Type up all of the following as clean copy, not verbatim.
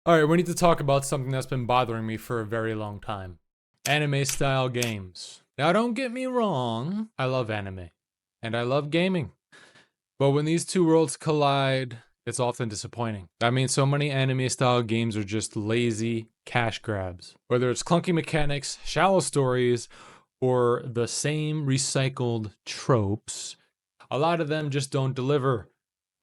Alright, we need to talk about something that's been bothering me for a very long time. Anime-style games. Now, don't get me wrong, I love anime. And I love gaming. But when these two worlds collide, it's often disappointing. I mean, so many anime-style games are just lazy cash grabs. Whether it's clunky mechanics, shallow stories, or the same recycled tropes, a lot of them just don't deliver.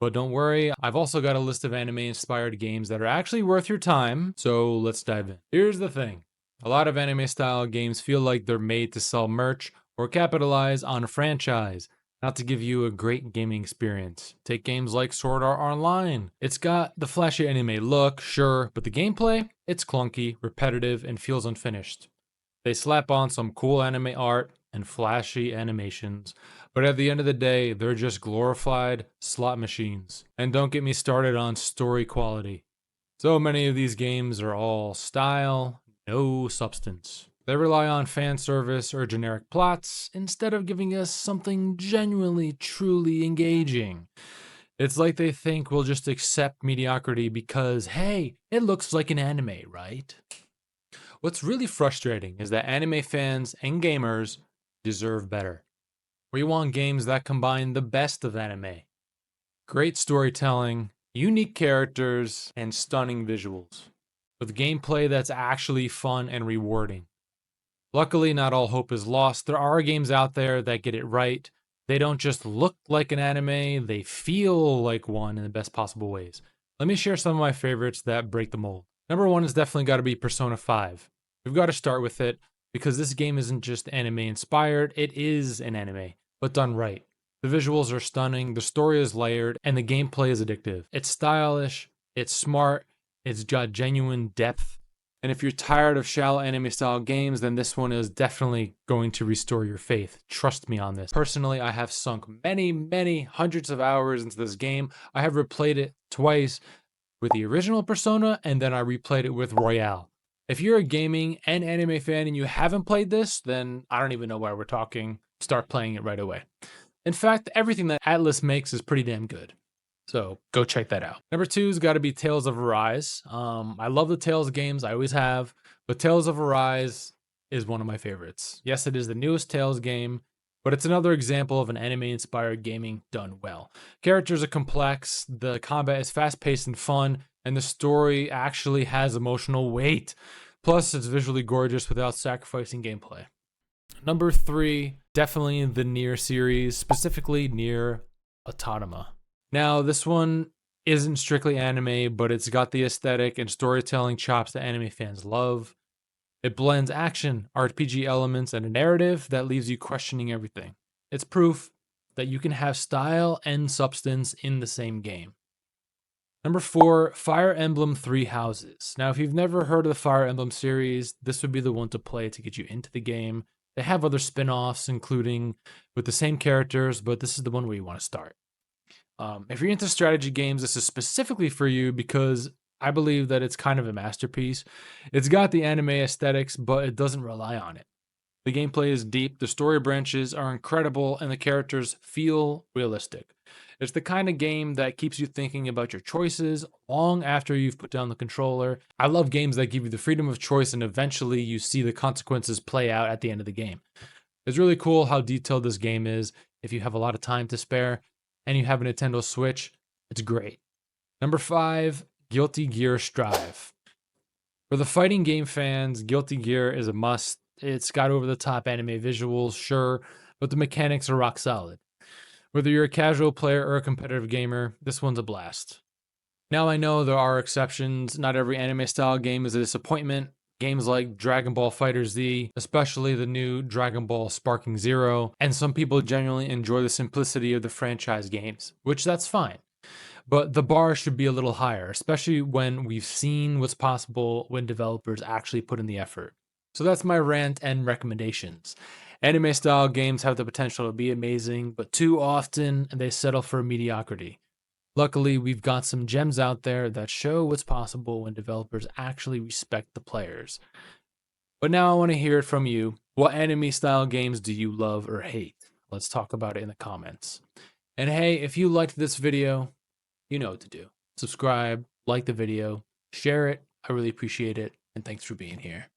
But don't worry, I've also got a list of anime-inspired games that are actually worth your time, so let's dive in. Here's the thing. A lot of anime-style games feel like they're made to sell merch or capitalize on a franchise, not to give you a great gaming experience. Take games like Sword Art Online. It's got the flashy anime look, sure, but the gameplay? It's clunky, repetitive, and feels unfinished. They slap on some cool anime art and flashy animations, but at the end of the day, they're just glorified slot machines. And don't get me started on story quality. So many of these games are all style, no substance. They rely on fan service or generic plots instead of giving us something genuinely, truly engaging. It's like they think we'll just accept mediocrity because, hey, it looks like an anime, right? What's really frustrating is that anime fans and gamers deserve better. We want games that combine the best of anime. Great storytelling, unique characters, and stunning visuals. With gameplay that's actually fun and rewarding. Luckily, not all hope is lost. There are games out there that get it right. They don't just look like an anime, they feel like one in the best possible ways. Let me share some of my favorites that break the mold. Number one has definitely got to be Persona 5. We've got to start with it because this game isn't just anime inspired, it is an anime, but done right. The visuals are stunning, the story is layered, and the gameplay is addictive. It's stylish, it's smart, it's got genuine depth. And if you're tired of shallow anime style games, then this one is definitely going to restore your faith. Trust me on this. Personally, I have sunk many hundreds of hours into this game. I have replayed it twice with the original Persona, and then I replayed it with Royale. If you're a gaming and anime fan and you haven't played this, then I don't even know why we're talking. Start playing it right away. In fact, everything that Atlas makes is pretty damn good. So go check that out. Number two's got to be Tales of Arise. I love the Tales games, I always have, but Tales of Arise is one of my favorites. Yes, it is the newest Tales game, but it's another example of an anime-inspired gaming done well. Characters are complex, the combat is fast-paced and fun, and the story actually has emotional weight. Plus, it's visually gorgeous without sacrificing gameplay. Number three, definitely the Nier series, specifically Nier Automata. Now, this one isn't strictly anime, but it's got the aesthetic and storytelling chops that anime fans love. It blends action, RPG elements, and a narrative that leaves you questioning everything. It's proof that you can have style and substance in the same game. Number four, Fire Emblem Three Houses. Now, if you've never heard of the Fire Emblem series, this would be the one to play to get you into the game. They have other spin-offs, including with the same characters, but this is the one where you want to start. If you're into strategy games, this is specifically for you because I believe that it's kind of a masterpiece. It's got the anime aesthetics, but it doesn't rely on it. The gameplay is deep, the story branches are incredible, and the characters feel realistic. It's the kind of game that keeps you thinking about your choices long after you've put down the controller. I love games that give you the freedom of choice and eventually you see the consequences play out at the end of the game. It's really cool how detailed this game is. If you have a lot of time to spare and you have a Nintendo Switch, it's great. Number five, Guilty Gear Strive. For the fighting game fans, Guilty Gear is a must. It's got over-the-top anime visuals, sure, but the mechanics are rock solid. Whether you're a casual player or a competitive gamer, this one's a blast. Now I know there are exceptions. Not every anime-style game is a disappointment. Games like Dragon Ball FighterZ, especially the new Dragon Ball Sparking Zero, and some people genuinely enjoy the simplicity of the franchise games, which that's fine. But the bar should be a little higher, especially when we've seen what's possible when developers actually put in the effort. So that's my rant and recommendations. Anime style games have the potential to be amazing, but too often they settle for mediocrity. Luckily, we've got some gems out there that show what's possible when developers actually respect the players. But now I want to hear it from you. What anime style games do you love or hate? Let's talk about it in the comments. And hey, if you liked this video, you know what to do. Subscribe, like the video, share it, I really appreciate it, and thanks for being here.